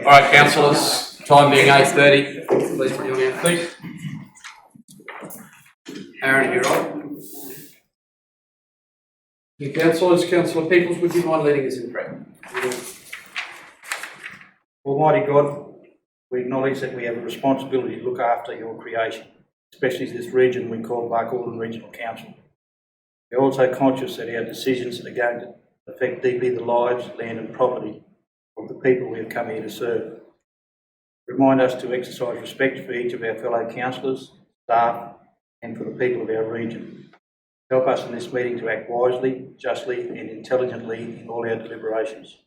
Alright, councillors, time being 8:30, please put you on your feet. Aaron, you're on. Your councillors, Councillor Peoples, would you mind leading us in prayer? Almighty God, we acknowledge that we have a responsibility to look after your creation, especially this region we call Barcaldine Regional Council. We are also conscious that our decisions are going to affect deeply the lives, land and property of the people we have come here to serve. Remind us to exercise respect for each of our fellow councillors, staff and for the people of our region. Help us in this meeting to act wisely, justly and intelligently in all our deliberations.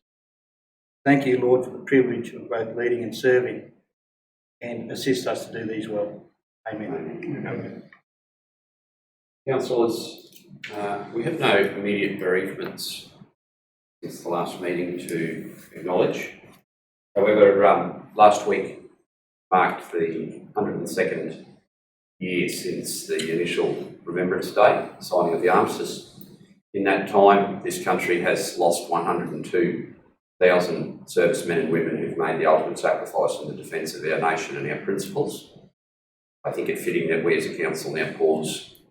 Thank you, Lord, for the privilege of both leading and serving, and assist us to do these well. Amen. Amen. Councillors, we have no immediate bereavements since the last meeting to acknowledge. However, last week marked the 102nd year since the initial Remembrance Day, signing of the armistice. In that time, this country has lost 102,000 servicemen and women who've made the ultimate sacrifice in the defence of our nation and our principles. I think it fitting that we as a council now pause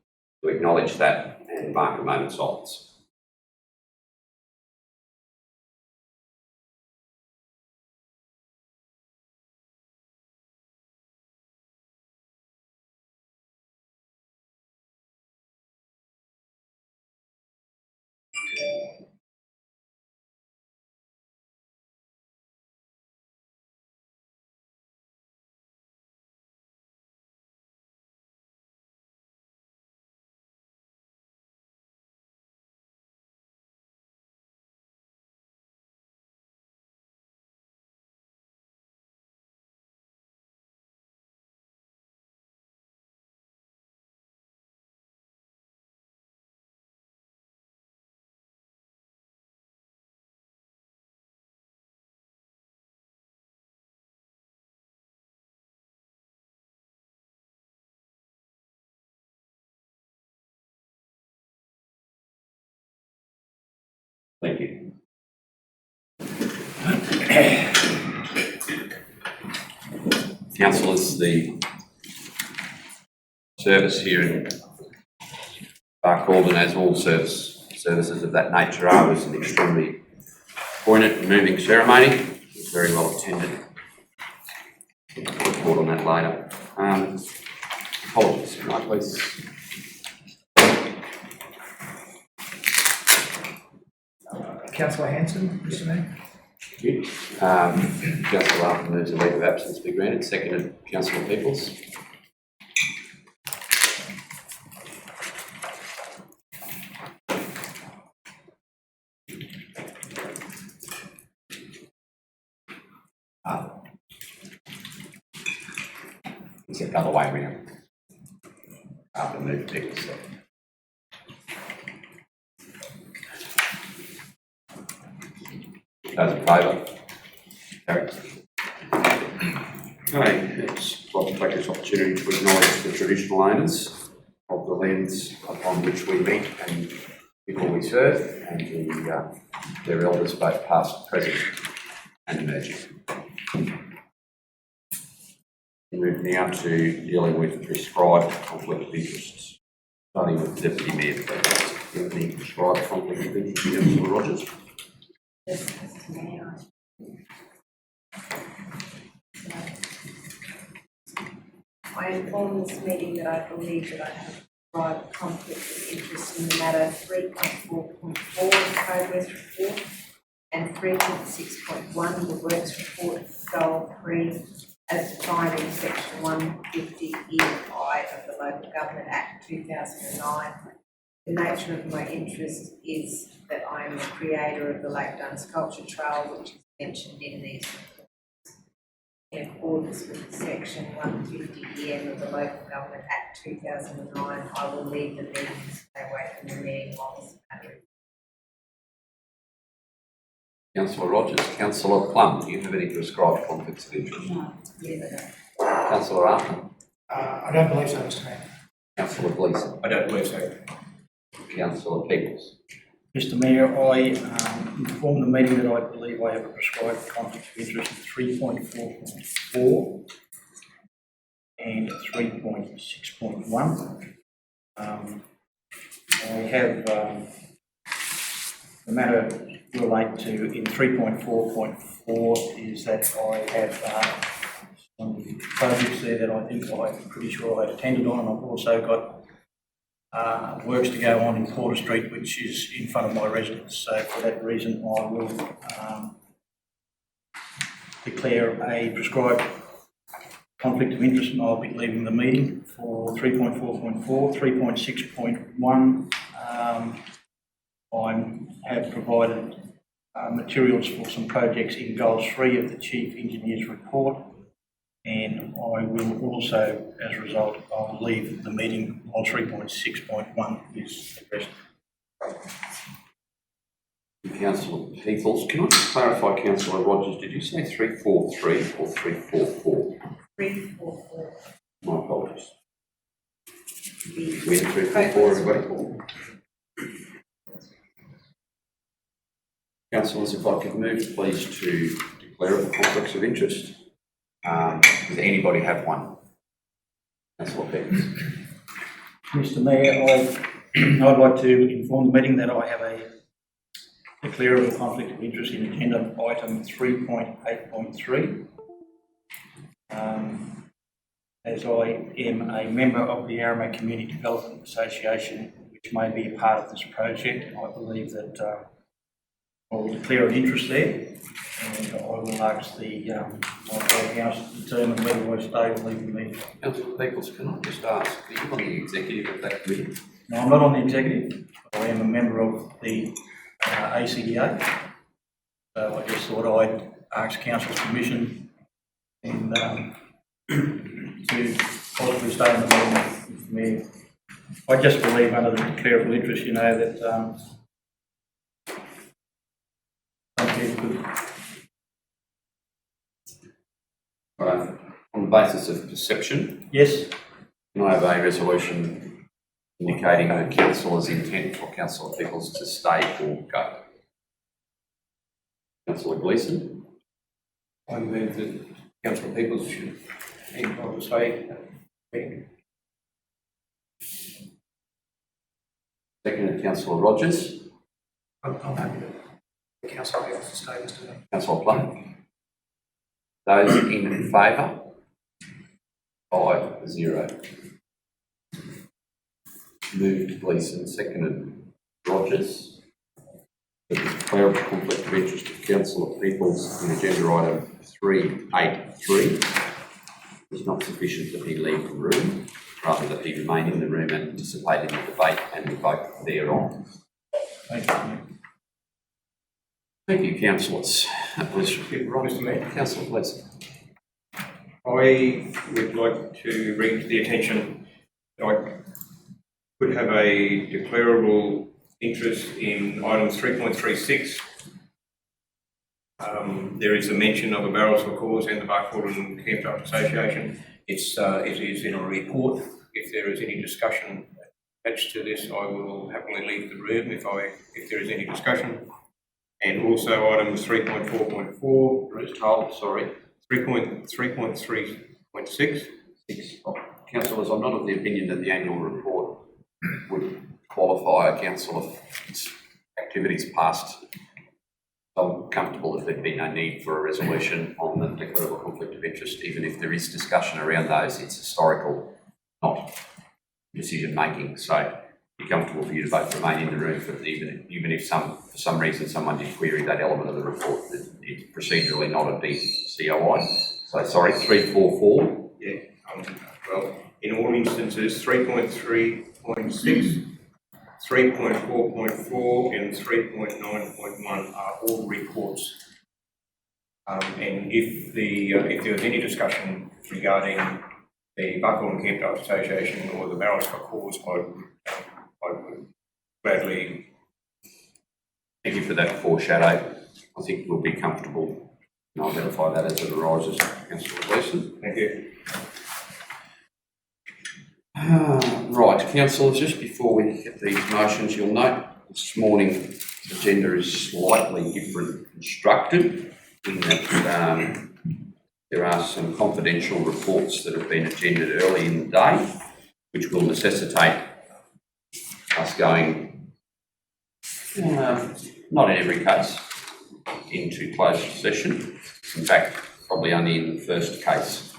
to acknowledge that and mark a moment's silence. Thank you. Councillors, the service here in Barcaldine, as all services of that nature are, was an extremely poignant and moving ceremony. It was very well attended. We'll report on that later. Apologies, can I please? Councillor Hanson, Mr Mayor. Thank you. Councillor Arthur moves a leave of absence be granted. Seconded, Councillor Peoples. Except other way around. Arthur moved Peoples second. Those in favour? Carried. Okay, I'd like to take this opportunity to acknowledge the traditional owners of the lands upon which we meet and people we serve, and their elders, both past, present and emerging. We move now to dealing with prescribed conflict of interest, starting with the Deputy Mayor. Any prescribed conflict of interest, Councillor Rogers? Yes, Mr Mayor. I inform this meeting that I believe that I have prescribed conflict of interest in the matter 3.4.4 the progress report and 3.6.1 the works report Goal 3 as defined in section 150(e)(I) of the Local Government Act 2009. The nature of my interest is that I am the creator of the Lake Dun Sculpture Trail, which is mentioned in these reports. In accordance with section 150(em) of the Local Government Act 2009, I will leave the meeting and stay away from the meeting while this matter. Councillor Rogers. Councillor Plum, do you have any prescribed conflicts of interest? No, neither do. Councillor Arthur. I don't believe so, Mr Mayor. Councillor Gleeson. I don't believe so. Councillor Peoples. Mr Mayor, I inform the meeting that I believe I have a prescribed conflict of interest in 3.4.4 and 3.6.1. I have the matter relate to in 3.4.4 is that I have some projects there that I think I'm pretty sure I attended on, and I've also got works to go on in Porter Street, which is in front of my residence. So for that reason, I will declare a prescribed conflict of interest, and I'll be leaving the meeting. For 3.4.4, 3.6.1, I have provided materials for some projects in goal 3 of the Chief Engineer's report, and I will also, as a result, I'll leave the meeting while 3.6.1 is addressed. Councillor Peoples, can I just clarify, Councillor Rogers, did you say 343 or 344? 344. My apologies. We had 344, everybody? Councillors, if I could move please to declare the conflicts of interest. Does anybody have one? Councillor Peoples. Mr Mayor, I'd like to inform the meeting that I have a declarable conflict of interest in agenda item 3.8.3. As I am a member of the Arama Community Development Association, which may be a part of this project, I believe that I will declare an interest there, and I will ask the my fellow council to determine whether I stay or leave the meeting. Councillor Peoples, can I just ask, are you on the executive of that committee? No, I'm not on the executive, but I am a member of the ACDA, so I just thought I'd ask council's permission and to possibly stay in the meeting with me. I just believe under the declarable interest, you know, that some people could. Right. On the basis of perception, Yes. can I have a resolution indicating the councillor's intent for Councillor Peoples to stay or go? Councillor Gleeson. I move that Councillor Peoples should be able to stay. Seconded, Councillor Rogers. I'm happy to Councillor Peoples to stay, Mr Mayor. Councillor Plum. Those in favour? 5-0. Moved Gleeson, seconded Rogers. The declarable conflict of interest of Councillor Peoples in agenda item 383 is not sufficient that he leave the room, rather that he remain in the room and participate in the debate and the vote thereon. Thank you. Thank you, councillors. That was Right, Mr Mayor. Councillor Gleeson. I would like to bring to the attention that I could have a declarable interest in item 3.36. There is a mention of a barrels for cause and the Barcaldine Campsite Association. It is in a report. If there is any discussion attached to this, I will happily leave the room if there is any discussion. And also items 3.4.4, Sorry. 3.3.6. Councillors, I'm not of the opinion that the annual report would qualify a councillor's activities past. I'm comfortable if there'd be no need for a resolution on the declarable conflict of interest, even if there is discussion around those. It's historical, not decision making. So be comfortable for you to both remain in the room for even if for some reason someone did query that element of the report, that it's procedurally not a DCOI. So sorry, 344. Yeah. Well, in all instances, 3.3.6, 3.4.4 and 3.9.1 are all reports. And if there was any discussion regarding the Barcaldine Campsite Association or the barrels for cause, I would gladly. Thank you for that foreshadow. I think we'll be comfortable and I'll identify that as it arises. Councillor Gleeson. Thank you. Right, councillors, just before we get these motions, you'll note This morning's agenda is slightly different constructed in that there are some confidential reports that have been agendaed early in the day, which will necessitate us going, not in every case, into closed session. In fact, probably only in the first case.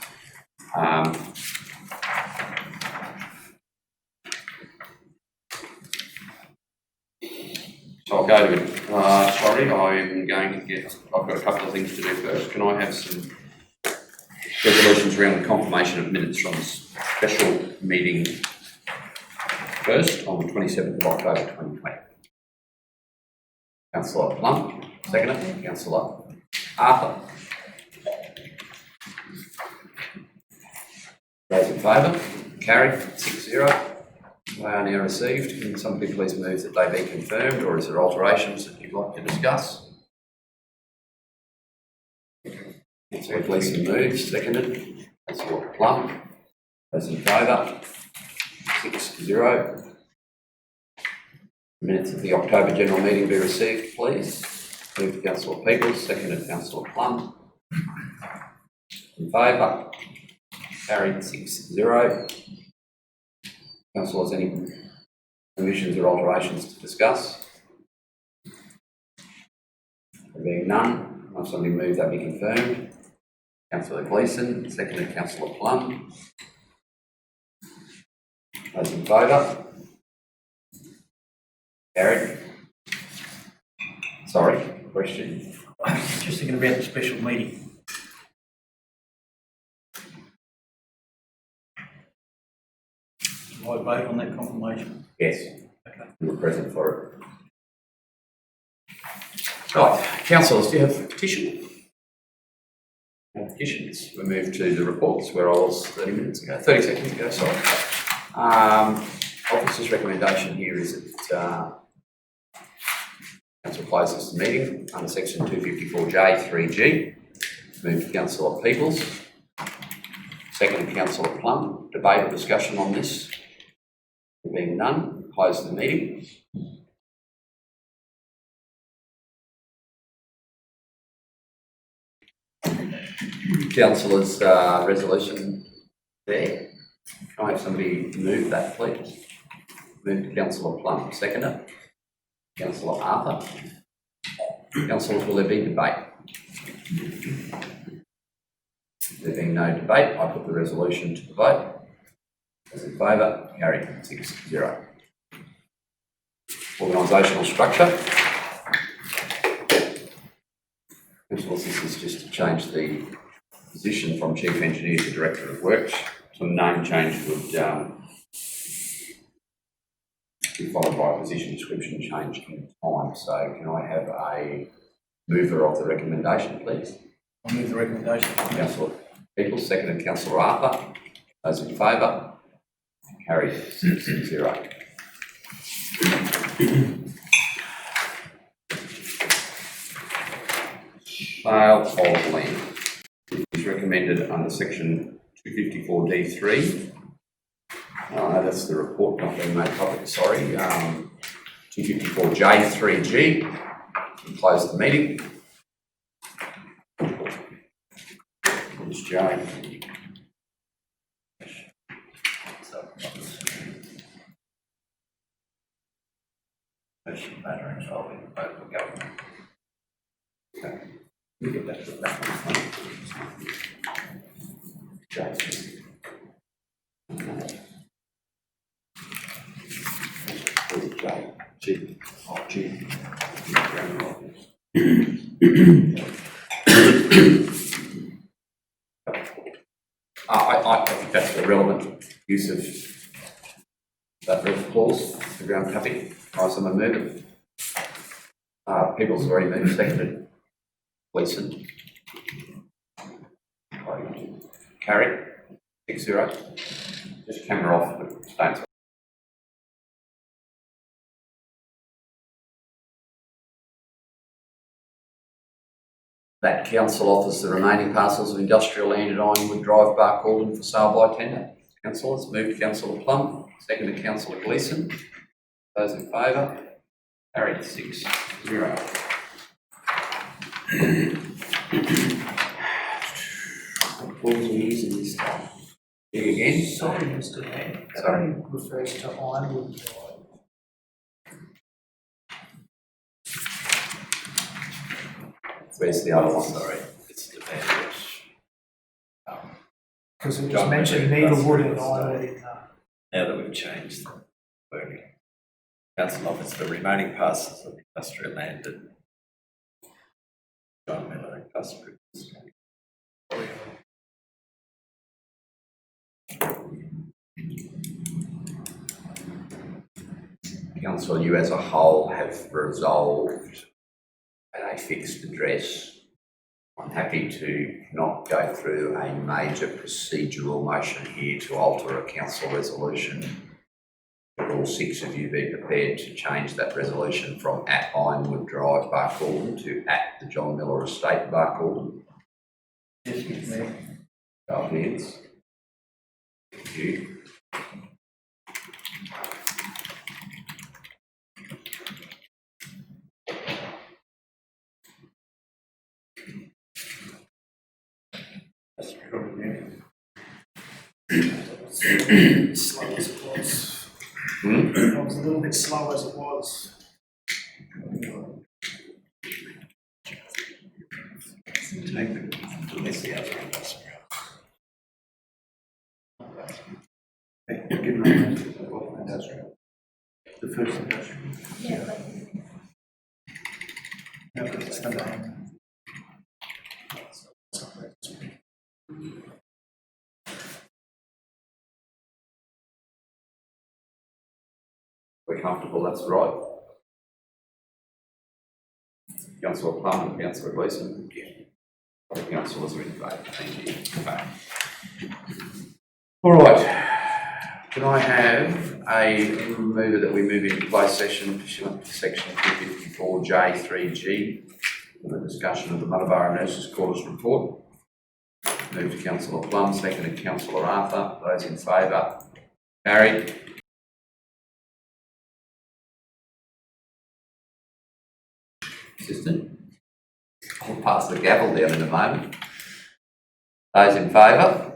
So I'll go to it. Sorry, I'm going to get, I've got a couple of things to do first. Can I have some resolutions around the confirmation of minutes from the special meeting first on the 27th of October 2020? Councillor Plum, seconder. Councillor Arthur. Those in favour? Carried. 6-0. They are now received. Can somebody please move that they be confirmed, or is there alterations that you'd like to discuss? Councillor Gleeson moves, seconded. Councillor Plum. Those in favour? 6-0. Minutes of the October general meeting be received, please. Moved Councillor Peoples, seconded Councillor Plum. In favour? Carried 6-0. Councillors, any omissions or alterations to discuss? There being none, I'll somebody move that be confirmed. Councillor Gleeson, seconded Councillor Plum. Those in favour? Carried. Sorry, question. Just thinking about the special meeting. Do I vote on that confirmation? Yes, Okay. you were present for it. Right, councillors, do you have a petition? No petitions. We move to the reports where I was 30 seconds ago, sorry. Officer's recommendation here is that Council closes the meeting under section 254J 3G. Move to Councillor Peoples. Second, Councillor Plum. Debate or discussion on this? There being none, close the meeting. Councillors, resolution there. Can I have somebody move that, please? Move to Councillor Plum. Seconder. Councillor Arthur. Councillors, will there be debate? There being no debate, I put the resolution to the vote. Those in favour? Carried 6-0. Organisational structure. Councillors, this is just to change the position from Chief Engineer to Director of Works. Some name change would be followed by a position description change in time. So can I have a mover of the recommendation, please? I'll move the recommendation. Councillor Peoples, seconded Councillor Arthur. Those in favour? Carried 6-0. Sale of land is recommended under section 254D3. That's the report not being made public, sorry. 254J3G. Close the meeting. Ms. Jane. Matter involving local government. Okay. We get that to the back one. Jason. G. Oh, G. I think that's the relevant use of that red clause. The ground happy. Someone move it. People's already moved. Seconded. Gleeson. Carried. 6-0. Just camera off. But states. That council offers the remaining parcels of industrial land at Ironwood Drive, Barcaldine for sale by tender. Councillors, moved Councillor Plum, seconded Councillor Gleeson. Those in favour? Carried 6-0. What was we using this time? Again? Sorry, Mr. Mayor. That Sorry. only refers to Ironwood Drive. Where's the other one? Sorry. It's the Vantage. Because it was John mentioned Miller, Needlewood that's and right. Ironwood in Now that we've changed the wording. Council offers the remaining parcels of industrial land at John Miller and Custer. Council, you as a whole have resolved at a fixed address. I'm happy to not go through a major procedural motion here to alter a council resolution. But all 6 of you be prepared to change that resolution from at Ironwood Drive, Barcaldine to at the John Miller Estate, Barcaldine. Yes, Mayor. Show of hands. Thank you. That's probably slow as it was. Hmm? It was a little bit slow as it was. unless the other industrial. Industrial. The first industrial. No, because it's the name. We're comfortable, that's right. Councillor Plum and Councillor Gleeson. The councillors are in favour, thank you. All right. Can I have a mover that we move into closed session pursuant to section 254J3G for the discussion of the Munnabara Nurses Quarters report? Move to Councillor Plum, seconded Councillor Arthur. Those in favour? Carried. Assistant? I'll pass the gavel down in a moment. Those in favour?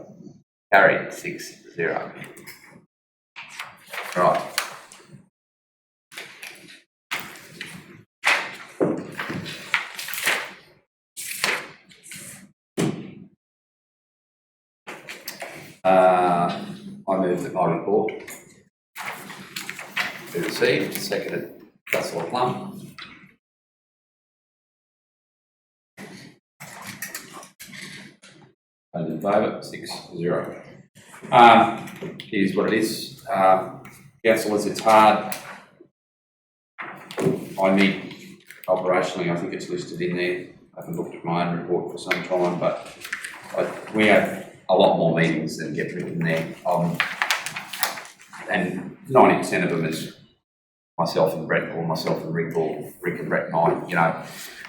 Carried 6-0. Right. I move that my report be received, seconded Councillor Plum. Those in favour, 6-0. Here's what it is. Councillors, it's hard. I meet operationally, I think it's listed in there. I haven't looked at my own report for some time, but we have a lot more meetings than get written there. And 90% of them is myself and Brett, or myself and Rick, or Rick and Brett and I. You know,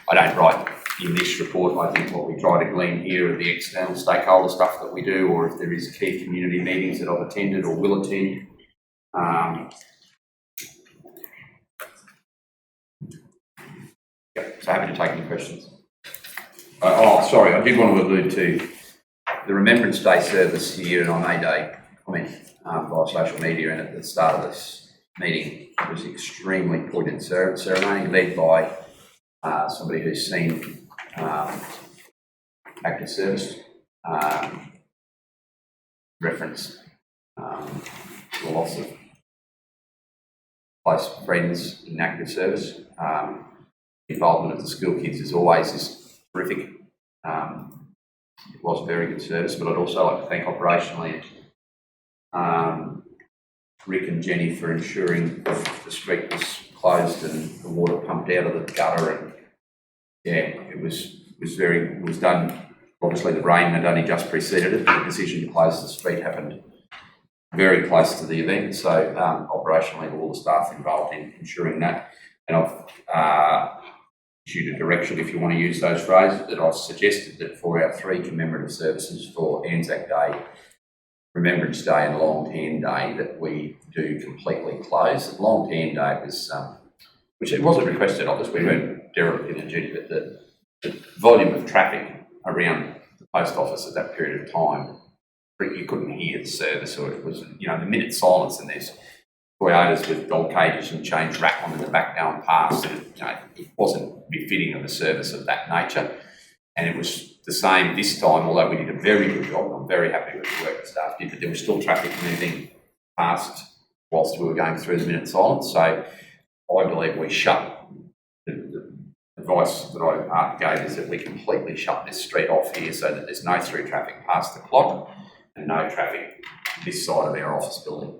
I don't write in this report. I think what we try to glean here are the external stakeholder stuff that we do, or if there is key community meetings that I've attended or will attend. So happy to take any questions. Sorry, I did want to allude to the Remembrance Day service here, and I made a comment via social media and at the start of this meeting. It was extremely poignant ceremony led by somebody who's seen active service, reference the loss of close friends in active service. Involvement of the school kids is always just terrific. It was a very good service, but I'd also like to thank operationally Rick and Jenny for ensuring the street was closed and the water pumped out of the gutter, and yeah, it was done. Obviously the rain had only just preceded it. The decision to close the street happened very close to the event, so operationally all the staff involved in ensuring that, and I've issued a direction, if you want to use those phrases, that I've suggested that for our 3 commemorative services for Anzac Day, Remembrance Day and Long Tan Day, that we do completely close. Long Tan Day was which it wasn't requested of us, we weren't derelict in our duty, but the volume of traffic around the post office at that period of time, you couldn't hear the service, or it was, you know, the minute silence, and there's Toyotas with dog cages and chains rattling in the back going past, and you know, it wasn't befitting of a service of that nature. And it was the same this time, although we did a very good job. I'm very happy with the work the staff did, but there was still traffic moving past whilst we were going through the minute silence. So I believe we shut, the advice that I gave is that we completely shut this street off here so that there's no through traffic past the clock and no traffic this side of our office building.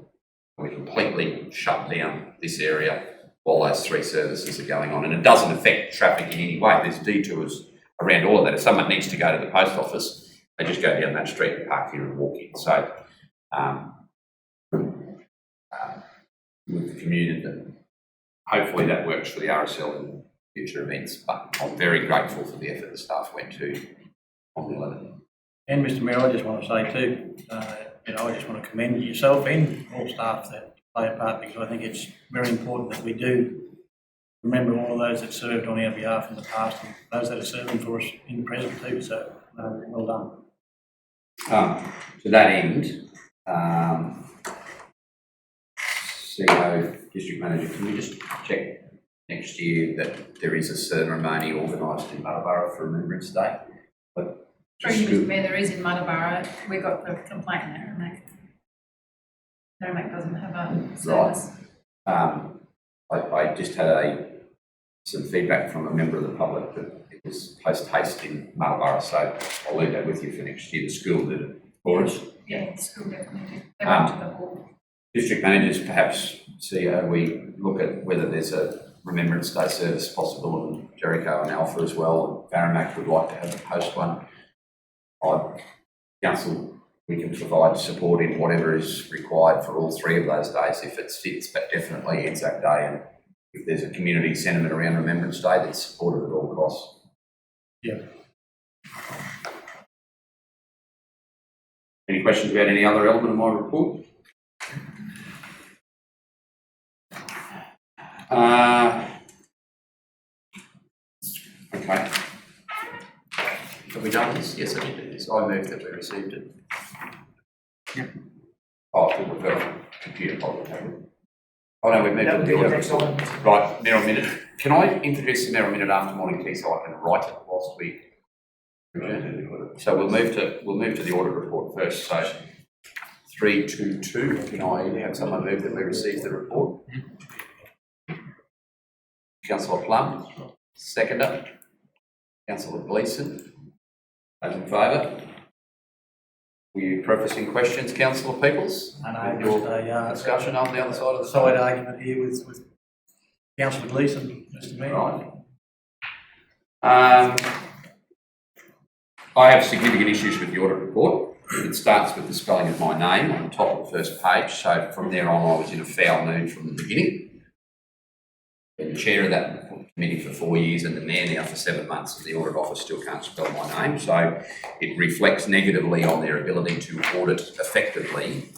We completely shut down this area while those three services are going on. And it doesn't affect traffic in any way. There's detours around all of that. If someone needs to go to the post office, they just go down that street and park here and walk in. So we've commuted that hopefully that works for the RSL in future events. But I'm very grateful for the effort the staff went to on the 11th. And Mr Mayor, I just want to say too, I just want to commend yourself and all staff that play a part, because I think it's very important that we do remember all of those that served on our behalf in the past and those that are serving for us in the present too. So, well done. To that end, CEO, District Manager, can we just check next year that there is a ceremony organised in Muttaburra for Remembrance Day? Sorry, Mr Mayor, there is in Muttaburra. We got the complaint in Merrimack doesn't have a service. I just had some feedback from a member of the public that it was post-haste in Muttaburra, so I'll leave that with you for next year. The school did it for us. Yeah, the school definitely did. They went to the board. District managers, perhaps, CEO, we look at whether there's a Remembrance Day service possible in Jericho and Alpha as well. Merrimack would like to have a post one. Council, we can provide support in whatever is required for all three of those days if it fits, but definitely it's that day. And if there's a community sentiment around Remembrance Day, that's supported at all costs. Yeah. Any questions about any other element of my report? Okay. Have we done this? Yes, I did do this. I moved that we received it. Yep. Oh, we've got a computer problem, haven't we? Oh no, we've moved That to would the be order. the next item. Right, Mirror Minute. Can I introduce the Mirror Minute after morning tea so I can write it whilst we adjourn? So we'll move to the audit report first. So 322. Can I have someone move that we receive the report? Councillor Plum. Seconder. Councillor Gleeson. Those in favour? Were you prefacing questions, Councillor Peoples? And Your just a discussion on the other side of the side argument here with Councillor Gleeson, Mr Mayor. Right. I have significant issues with the audit report. It starts with the spelling of my name on the top of the first page, so from there on I was in a foul mood from the beginning. Been the chair of that committee for 4 years and the mayor now for 7 months, and the audit office still can't spell my name, so it reflects negatively on their ability to audit effectively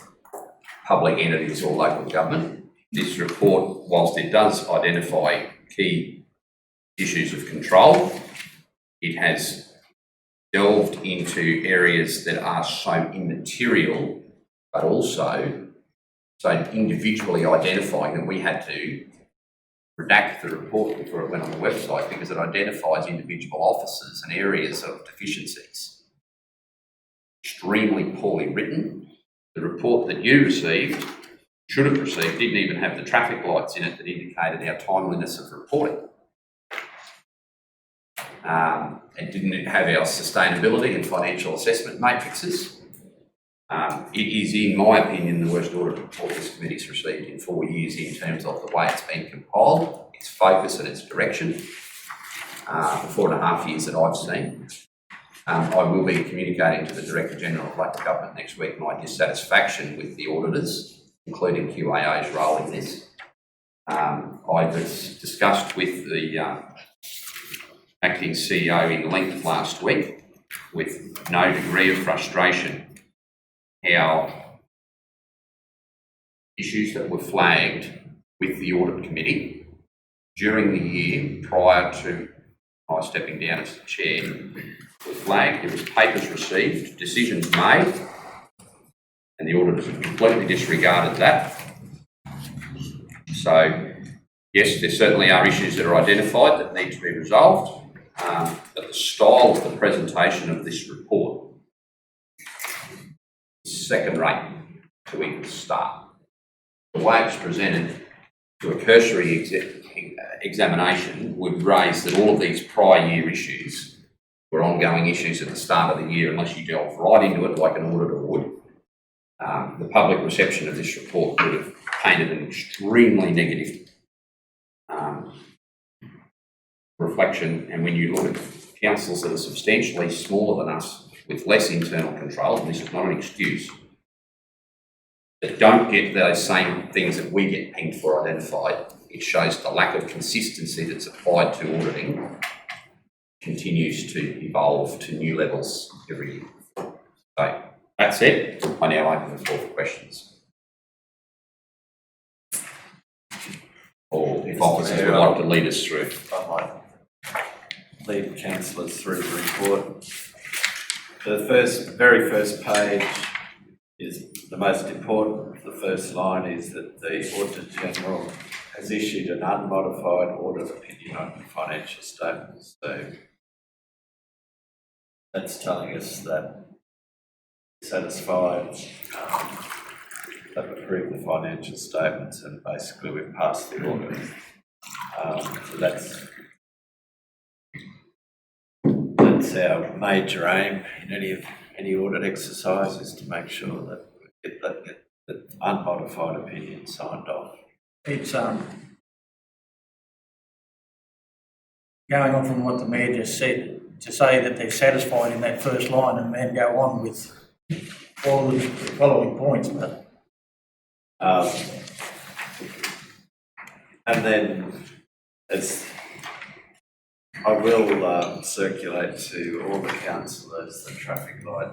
public entities or local government. This report, whilst it does identify key issues of control, it has delved into areas that are so immaterial, but also so individually identifying that we had to redact the report before it went on the website because it identifies individual offices and areas of deficiencies. Extremely poorly written. The report that you received, should have received, didn't even have the traffic lights in it that indicated our timeliness of reporting. It didn't have our sustainability and financial assessment matrices. It is, in my opinion, the worst audit report this committee's received in 4 years in terms of the way it's been compiled, its focus and its direction, the 4.5 years that I've seen. I will be communicating to the Director General of Local Government next week my dissatisfaction with the auditors, including QAA's role in this. I discussed with the acting CEO in length last week with no degree of frustration how issues that were flagged with the audit committee during the year prior to my stepping down as the chair was flagged. There was papers received, decisions made, and the auditors have completely disregarded that. So, yes, there certainly are issues that are identified that need to be resolved, but the style of the presentation of this report is second rate to even start. The way it's presented to a cursory examination would raise that all of these prior year issues were ongoing issues at the start of the year unless you delve right into it like an auditor would. The public reception of this report would have painted an extremely negative reflection, and when you look at councils that are substantially smaller than us with less internal control, and this is not an excuse, that don't get those same things that we get pinged for identified, it shows the lack of consistency that's applied to auditing continues to evolve to new levels every year. So, that said, I now open the floor for questions. Or if officers would like to lead us through. I might lead councillors through the report. The very first page is the most important. The first line is that the Auditor General has issued an unmodified audit opinion on the financial statements. So that's telling us that we're satisfied, they've approved the financial statements, and basically we've passed the audit. So that's our major aim in any audit exercise, is to make sure that we get that unmodified opinion signed off. It's going on from what the Mayor just said, to say that they're satisfied in that first line and then go on with all the following points, but and then I will circulate to all the councillors the traffic light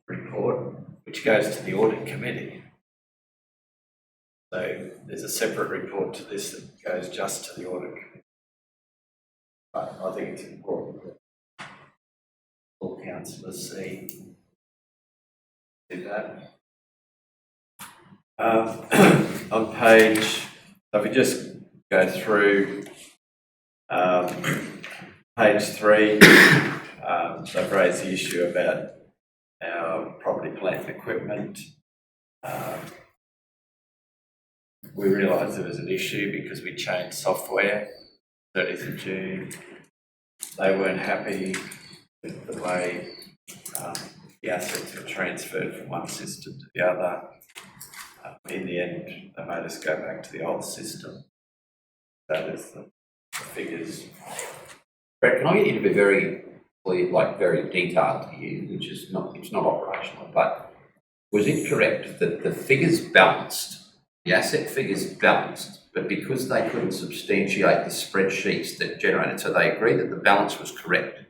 report, which goes to the audit committee. So there's a separate report to this that goes just to the audit committee. But I think it's important that all councillors see that. On page, if we just go through page 3, they've raised the issue about our property, plant and equipment. We realised there was an issue because we changed software 30th of June. They weren't happy with the way the assets were transferred from one system to the other. In the end, they made us go back to the old system. That is the figures. Brett, can I get you to be very clear, like very detailed here, which is not, it's not operational, but was it correct that the figures balanced, the asset figures balanced, but because they couldn't substantiate the spreadsheets that generated, so they agreed that the balance was correct,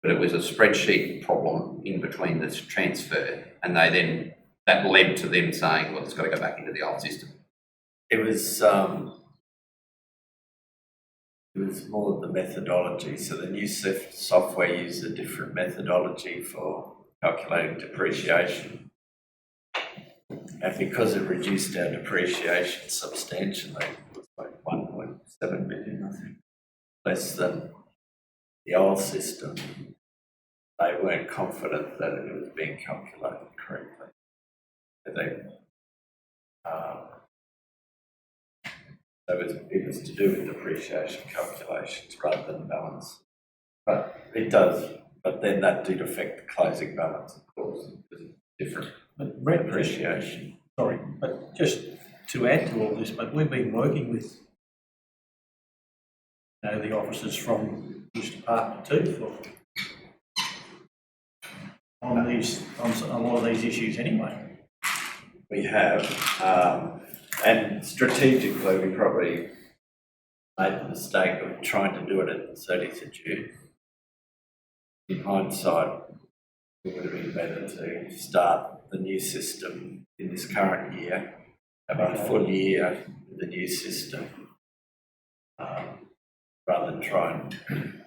but it was a spreadsheet problem in between this transfer, and they then, that led to them saying, well, it's got to go back into the old system. It was more the methodology. So the new software used a different methodology for calculating depreciation. And because it reduced our depreciation substantially, it was like 1.7 million, I think, less than the old system, they weren't confident that it was being calculated correctly. It was to do with depreciation calculations rather than balance. But it does, but then that did affect the closing balance, of course, because it's different depreciation. Sorry, but just to add to all this, but we've been working with the officers from this department too on a lot of these issues anyway. We have, and strategically we probably made the mistake of trying to do it at the 30th of June. In hindsight, it would have been better to start the new system in this current year, have a full year with the new system, rather than try and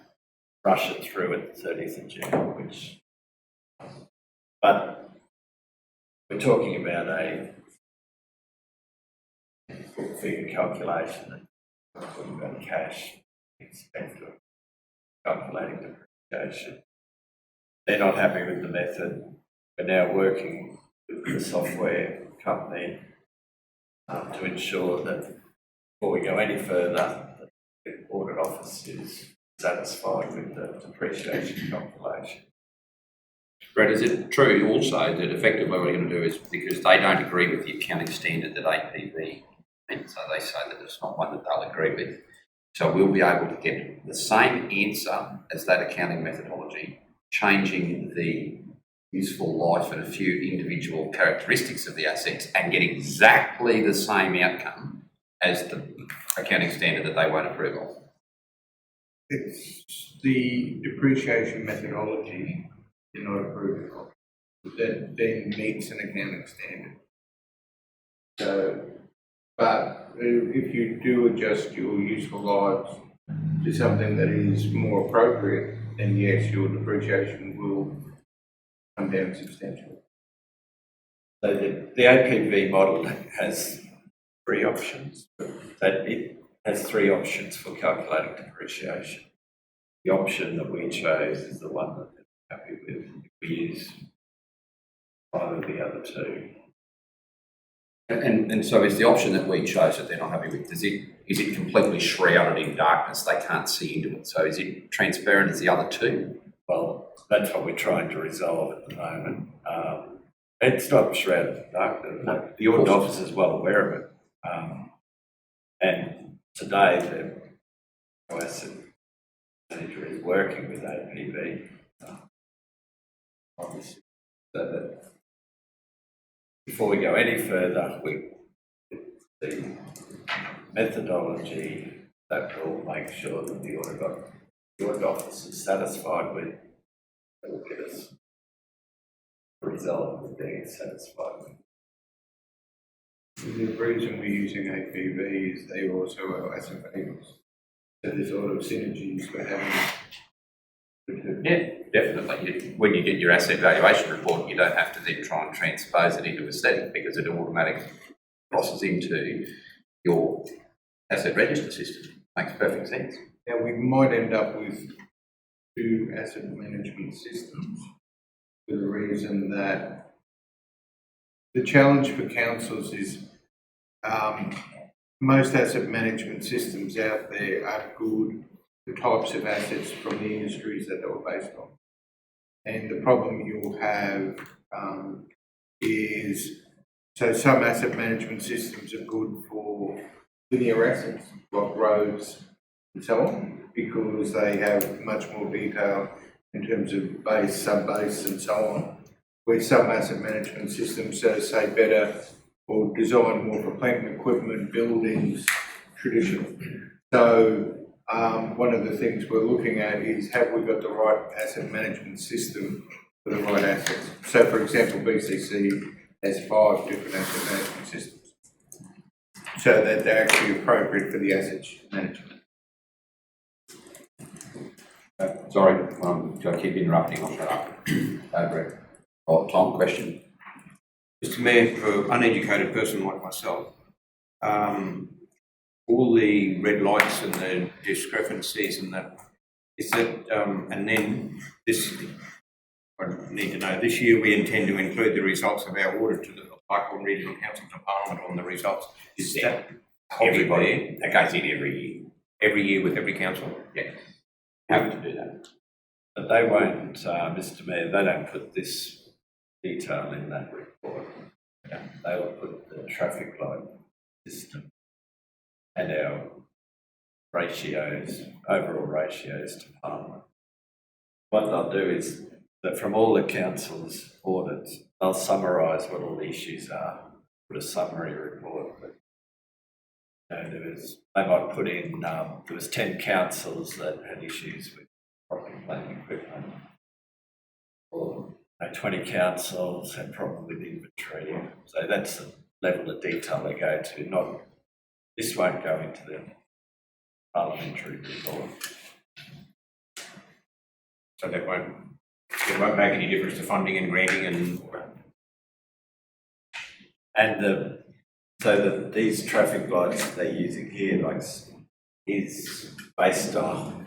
rush it through at the 30th of June, but we're talking about a full figure calculation, we're talking about cash expense of calculating depreciation. They're not happy with the method. We're now working with the software company to ensure that before we go any further, the audit office is satisfied with the depreciation calculation. Brett, is it true also that effectively what we're going to do is, because they don't agree with the accounting standard that APV, and so they say that it's not one that they'll agree with, so we'll be able to get the same answer as that accounting methodology, changing the useful life and a few individual characteristics of the assets, and get exactly the same outcome as the accounting standard that they won't approve of? It's the depreciation methodology you're not approving of that then meets an accounting standard. So, but if you do adjust your useful lives to something that is more appropriate, then yes, your depreciation will come down substantially. So the APV model has three options. It has three options for calculating depreciation. The option that we chose is the one that we're happy with. We use either of the other two. And so is the option that we chose that they're not happy with, is it completely shrouded in darkness? They can't see into it. So is it transparent as the other two? Well, that's what we're trying to resolve at the moment. It's not shrouded in darkness. No, The audit office is well aware of it. And today, the asset manager is working with APV on this, so that before we go any further, the methodology that will make sure that the audit office is satisfied with, that will get us a result of being satisfied with. The reason we're using APV is they also are asset valuers. So there's a lot of synergies we're having. Yeah, definitely. When you get your asset valuation report, you don't have to then try and transpose it into a setting, because it automatically crosses into your asset register system. Makes perfect sense. Now, we might end up with two asset management systems for the reason that the challenge for councils is most asset management systems out there are good for types of assets from the industries that they were based on. And the problem you'll have is, so some asset management systems are good for linear assets, like roads and so on, because they have much more detail in terms of base, sub-base and so on, where some asset management systems say better or design more for plant and equipment, buildings, traditional. So one of the things we're looking at is, have we got the right asset management system for the right assets? So for example, BCC has 5 different asset management systems, so that they're actually appropriate for the asset management. Sorry, I keep interrupting. I'll shut up. Brett. Oh, Tom, question. Mr. Mayor, for an uneducated person like myself, all the red lights and the discrepancies and that, is that, and then this, I need to know, this year we intend to include the results of our audit to the Barcaldine Regional Council Department on the results. Is that Everybody, that goes in every year. every year with every council? Yeah, have to do that. But they won't, Mr. Mayor, they don't put this detail in that report. They will put the traffic light system and our ratios, overall ratios to Parliament. What they'll do is that from all the council's audits, they'll summarise what all the issues are, put a summary report. But, they might put in, there was 10 councils that had issues with property, plant and equipment, or 20 councils had problem with inventory. So that's the level of detail they go to, not this won't go into the parliamentary report. So it won't make any difference to funding and granting and So these traffic lights they're using here, like, is based on,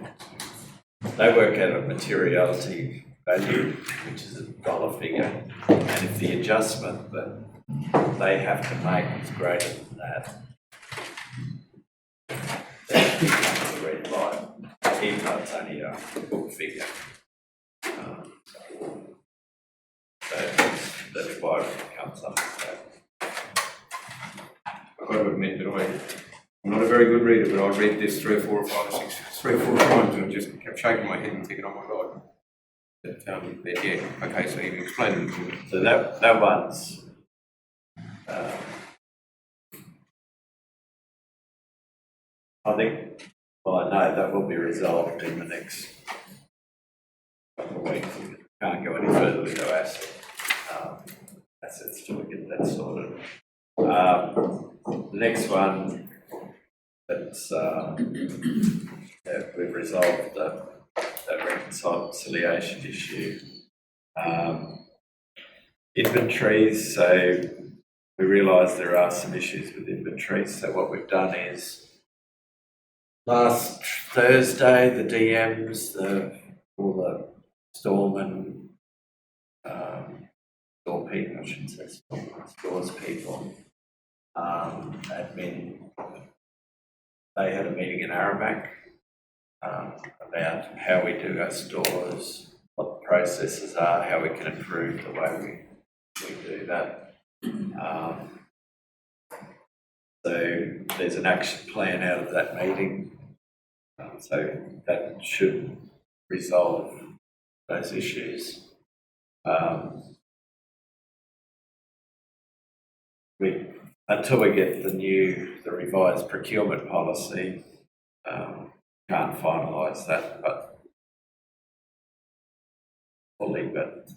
they work out a materiality value, which is $1 figure, and if the adjustment that they have to make is greater than that, then the red light, even though it's only a book figure. So that's why it comes up with that. I've got to admit that I'm not a very good reader, but I read this 3 or 4 or 5 or 6, 3 or 4 times and I just kept shaking my head and thinking, oh my God. But yeah, okay, so you explained it to me. So that one's I think, well, I know that will be resolved in the next couple of weeks. We can't go any further with our assets till we get that sorted. The next one, that's we've resolved that reconciliation issue. Inventories, so we realise there are some issues with inventories. So what we've done is last Thursday, the DMs, all the storemen, store people, I shouldn't say stores people, admin, they had a meeting in Aramac about how we do our stores, what the processes are, how we can improve the way we do that. So there's an action plan out of that meeting. So that should resolve those issues. Until we get the revised procurement policy, can't finalise that, but fully, but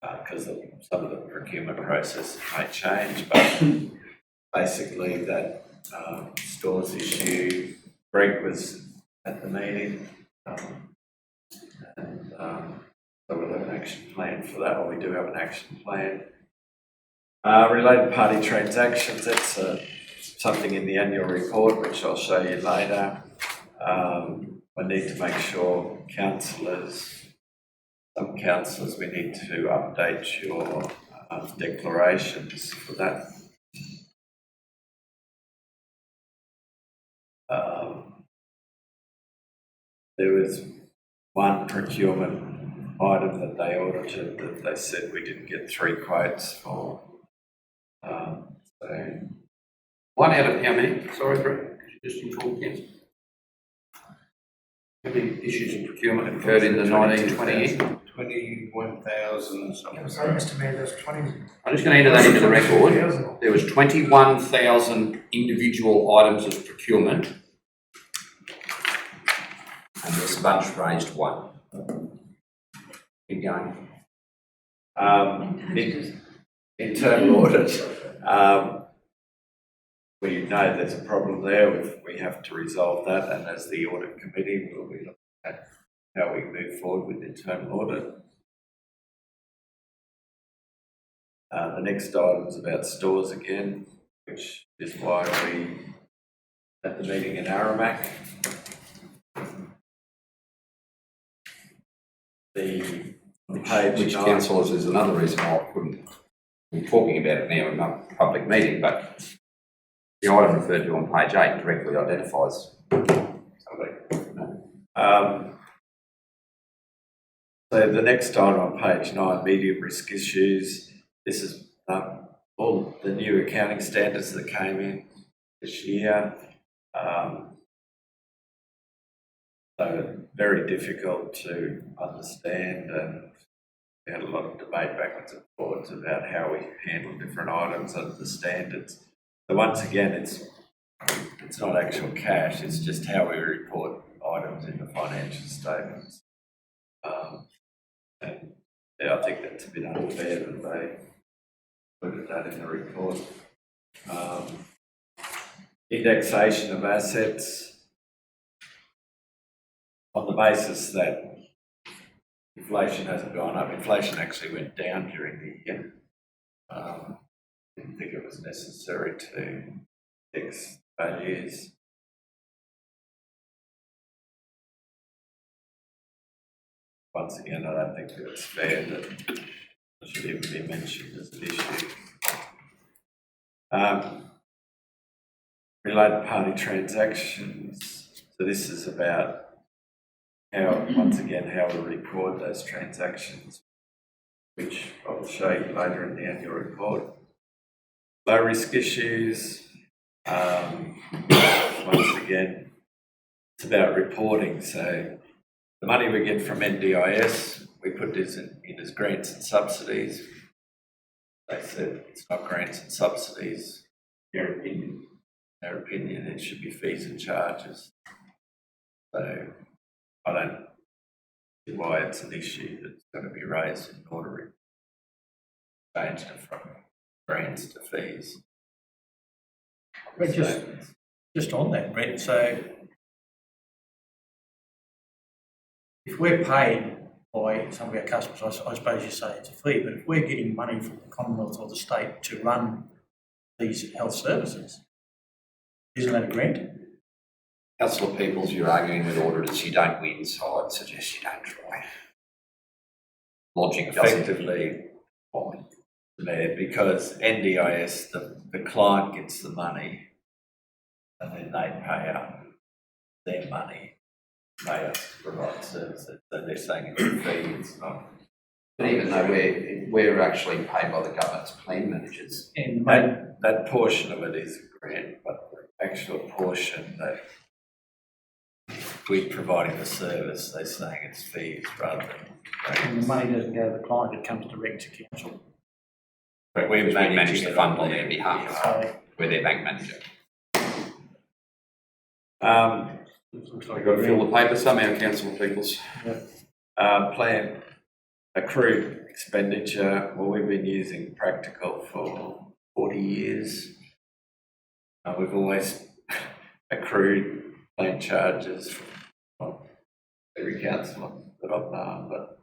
because some of the procurement process may change, but basically that stores issue, Greg was at the meeting, and so we'll have an action plan for that, or we do have an action plan. Related party transactions, that's something in the annual report, which I'll show you later. I need to make sure some councillors, we need to update your declarations for that. There was one procurement item that they audited that they said we didn't get 3 quotes for. So One out of how many? Sorry, Brett, could you just inform Ken? How many issues of procurement occurred in the 1920 year? 21,000 something. Sorry, Mr Mayor, there's 20. I'm just going to enter that into the record. There was 21,000 individual items of procurement, and this bunch raised 1. Keep going. Internal audit, we know there's a problem there, we have to resolve that, and as the audit committee we'll be looking at how we move forward with internal audit. The next item is about stores again, which is why we had the meeting in Aramac. The page Which 9, councillors is another reason why I couldn't be talking about it now in a public meeting, but the item referred to on page 8 directly identifies somebody. So the next item on page 9, medium risk issues. This is all the new accounting standards that came in this year. So very difficult to understand, and we had a lot of debate backwards and forwards about how we handle different items under the standards. So once again, it's not actual cash, it's just how we report items in the financial statements. And yeah, I think that's a bit unfair that they included that in the report. indexation of assets on the basis that inflation hasn't gone up. Inflation actually went down during the year. Didn't think it was necessary to fix values. Once again, I don't think that it's fair that it should even be mentioned as an issue. Related party transactions. So this is about how, once again, how we record those transactions, which I will show you later in the annual report. Low risk issues. Once again, it's about reporting. So the money we get from NDIS, we put this in as grants and subsidies. They said it's not grants and subsidies. In their opinion, it should be fees and charges. So I don't see why it's an issue that's going to be raised in order to change it from grants to fees. But just on that, Brett, so if we're paid by some of our customers, I suppose you say it's a fee, but if we're getting money from the Commonwealth or the state to run these health services, isn't that a grant? Councillor Peoples, you're arguing with auditors, you don't win, so I'd suggest you don't try. Logic doesn't Effectively, there, because NDIS, the client gets the money and then they pay out their money, pay us to provide services. So they're saying it's a fee, it's not. But even though we're actually paid by the government's plan managers. And That portion of it is a grant, but the actual portion that we're providing the service, they're saying it's fees rather than grants. the money doesn't go to the client, it comes direct to council. But we're We manage managing the it fund on their behalf. So We're their bank manager. looks We've got to fill the paper somehow, Councillor Peoples. plan accrued expenditure. Well, we've been using Practical for 40 years. We've always accrued plan charges from every councillor that I've known, but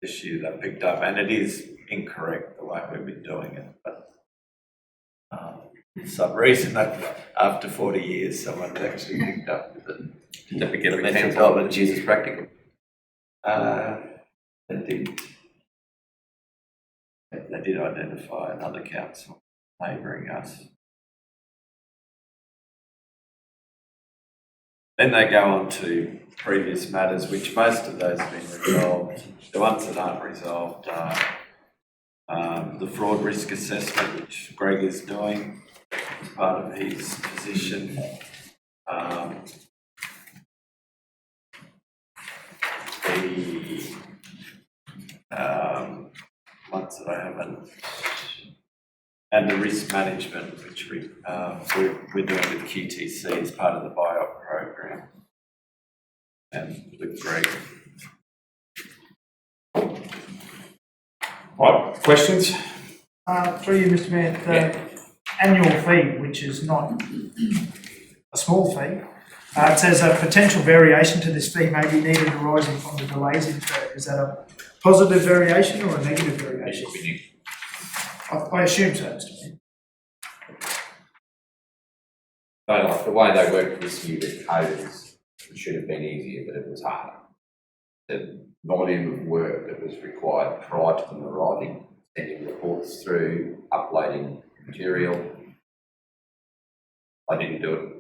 this year they picked up, and it is incorrect the way we've been doing it. But for some reason, that after 40 years, someone's actually picked up with it. Did they get The a methodology. Jesus practical? They did identify another council neighbouring us. Then they go on to previous matters, which most of those have been resolved. The ones that aren't resolved are the fraud risk assessment, which Greg is doing as part of his position. The ones that I haven't, and the risk management, which we're doing with QTC as part of the buyout program, and with Greg. Right, questions? Through you, Mr Mayor, the annual fee, which is not a small fee, it says a potential variation to this fee may be needed arising from the delays in credit. Is that a positive variation or a negative variation? I assume so, Mr Mayor. So like the way they worked this year with codes, it should have been easier, but it was harder. The volume of work that was required prior to them arriving, sending reports through, uploading material. I didn't do it.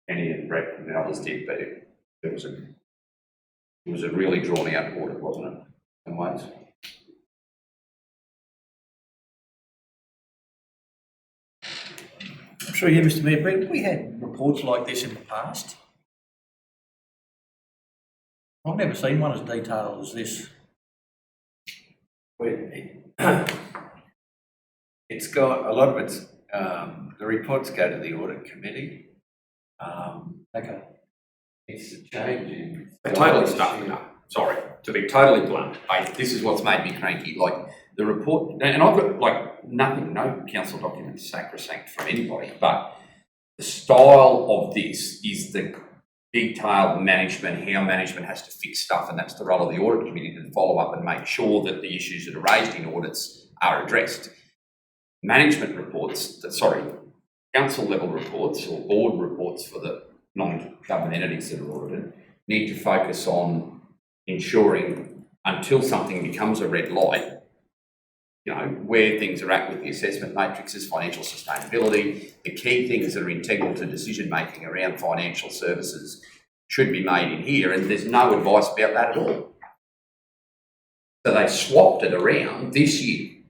Any and Brett and the others did, but it was a really drawn out audit, wasn't it? In ways. I'm sure you, Mr Mayor, Brett, we had reports like this in the past. I've never seen one as detailed as this. It's got a lot of it's the reports go to the audit committee. Okay. It's a change in. They're totally stuck. No, sorry. To be totally blunt, this is what's made me cranky. Like the report, and I've got like nothing, no council documents sacrosanct from anybody, but the style of this is the detailed management, how management has to fix stuff, and that's the role of the audit committee to follow up and make sure that the issues that are raised in audits are addressed. Management reports, council level reports or board reports for the non-government entities that are audited need to focus on ensuring until something becomes a red light, you know, where things are at with the assessment matrices, financial sustainability, the key things that are integral to decision making around financial services should be made in here, and there's no advice about that at all. So they swapped it around this year,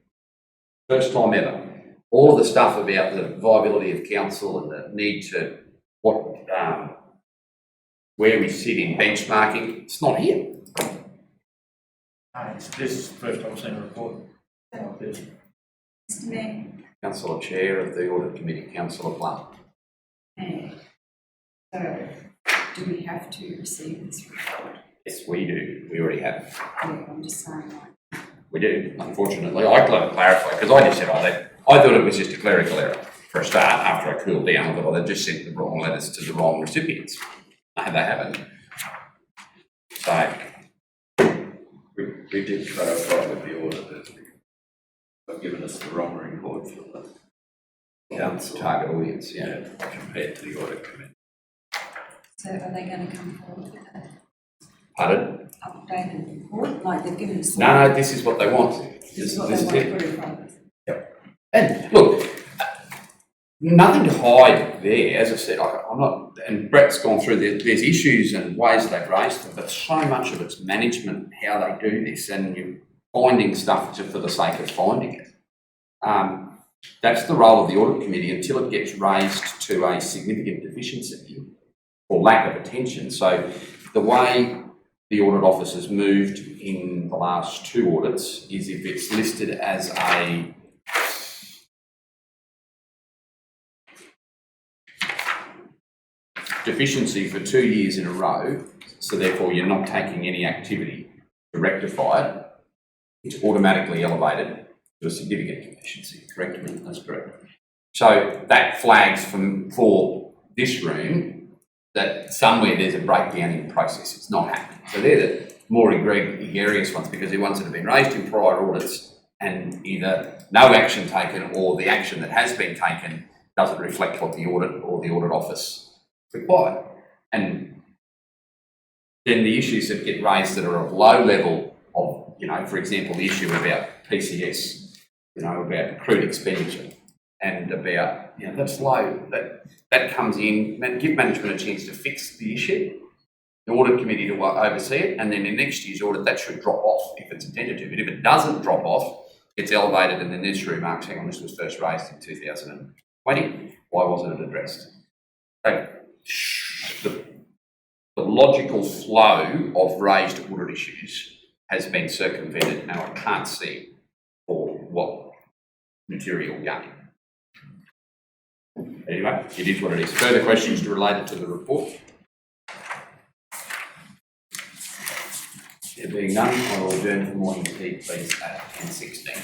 first time ever. All of the stuff about the viability of council and the need to where we sit in benchmarking, it's not here. This is the first time I've seen a report. Mr. Mayor, Councillor Chair of the Audit Committee, Councillor Blunt. so do we have to receive this report? Yes, we do. We already have. Yeah, I'm just saying, like, We do, unfortunately. I'd like to clarify, because I just said, I thought it was just a clerical error for a start. After I cooled down, I thought they'd just sent the wrong letters to the wrong recipients. No, they haven't. So, We did clarify with the auditors, they've given us the wrong report for the council. target audience, Yeah, compared to the audit committee. so are they going to come forward with an Pardon? updated report? Like they've given us. No, this is what they want. This is what they want to put in front of us. And look, nothing to hide there. As I said, I'm not, and Brett's gone through there's issues and ways they've raised them, but so much of it's management, how they do this, and you're finding stuff just for the sake of finding it. That's the role of the audit committee until it gets raised to a significant deficiency or lack of attention. So the way the audit office has moved in the last two audits is if it's listed as a deficiency for 2 years in a row, so therefore you're not taking any activity to rectify it, it's automatically elevated to a significant deficiency. Correct me? That's correct. So that flags for this room that somewhere there's a breakdown in process. It's not happening. So they're the more egregious ones, because they're ones that have been raised in prior audits and either no action taken or the action that has been taken doesn't reflect what the audit or the audit office required. And then the issues that get raised that are of low level of, you know, for example, the issue about PCS, you know, about accrued expenditure and about, you know, that's low, that comes in, give management a chance to fix the issue, the audit committee to oversee it, and then in next year's audit that should drop off if it's intended to. But if it doesn't drop off, it's elevated and then there's remarks, hang on, this was first raised in 2020, why wasn't it addressed? So, the logical flow of raised audit issues has been circumvented, and I can't see for what material gain. Anyway, it is what it is. Further questions related to the report? There being none, I will adjourn for morning tea, please, at 10:16.